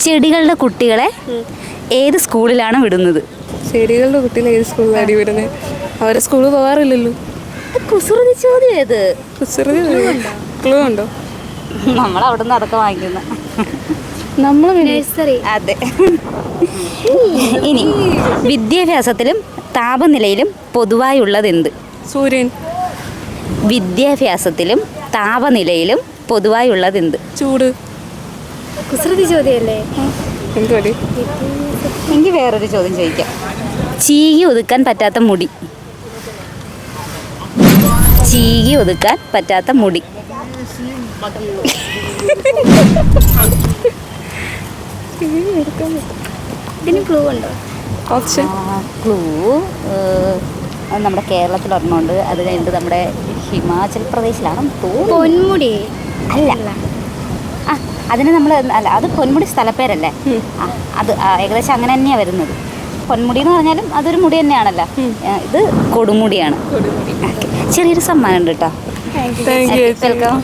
ചെടികളുടെ കുട്ടികളെ ഏത് സ്കൂളിലാണ് വിടുന്നത്? ചെടികളുടെ കുട്ടികളെ ഏത് സ്കൂളിലാണ് വിടുന്നത്? അവരെ സ്കൂളിൽ പോകാറില്ലല്ലോ. കുസൃതി ചോദ്യം ഏത്? കുസൃതി ക്ലൂ ഉണ്ടോ? നമ്മൾ അവിടെ നിന്ന് അതൊക്കെ വാങ്ങിക്കുന്ന നമ്മൾ അതെ. ഇനി വിദ്യാഭ്യാസത്തിലും താപനിലയിലും പൊതുവായുള്ളത് എന്ത്? സൂര്യൻ. വിദ്യാഭ്യാസത്തിലും താപനിലയിലും പൊതുവായുള്ളത് എന്ത്? ചൂട്. കുസൃതി ചോദ്യമല്ലേ? എന്തോടി? എനിക്ക് വേറൊരു ചോദ്യം ചോദിക്കാം. ചീകി ഒതുക്കാൻ പറ്റാത്ത മുടി. ചീകി ഒതുക്കാൻ പറ്റാത്ത മുടി. ഇതിന് ക്ലൂ ഉണ്ടോ? ഓപ്ഷൻ. ക്ലൂ നമ്മുടെ കേരളത്തിൽ ഒരെണ്ണമുണ്ട്. അത് കഴിഞ്ഞിട്ട് നമ്മുടെ ഹിമാചൽ പ്രദേശിലാണെന്ന് തോന്നുന്നു. പൊന്മുടി അല്ല. ആ അതിന് നമ്മൾ അല്ല, അത് പൊന്മുടി സ്ഥലപ്പേരല്ലേ? ആ അത് ഏകദേശം അങ്ങനെ തന്നെയാണ് വരുന്നത്. പൊന്മുടി എന്ന് പറഞ്ഞാലും അതൊരു മുടി തന്നെയാണല്ലോ. ഇത് കൊടുമുടിയാണ്. ചെറിയൊരു സമ്മാനം ഉണ്ട് കേട്ടോ. Thank you. വെൽക്കം.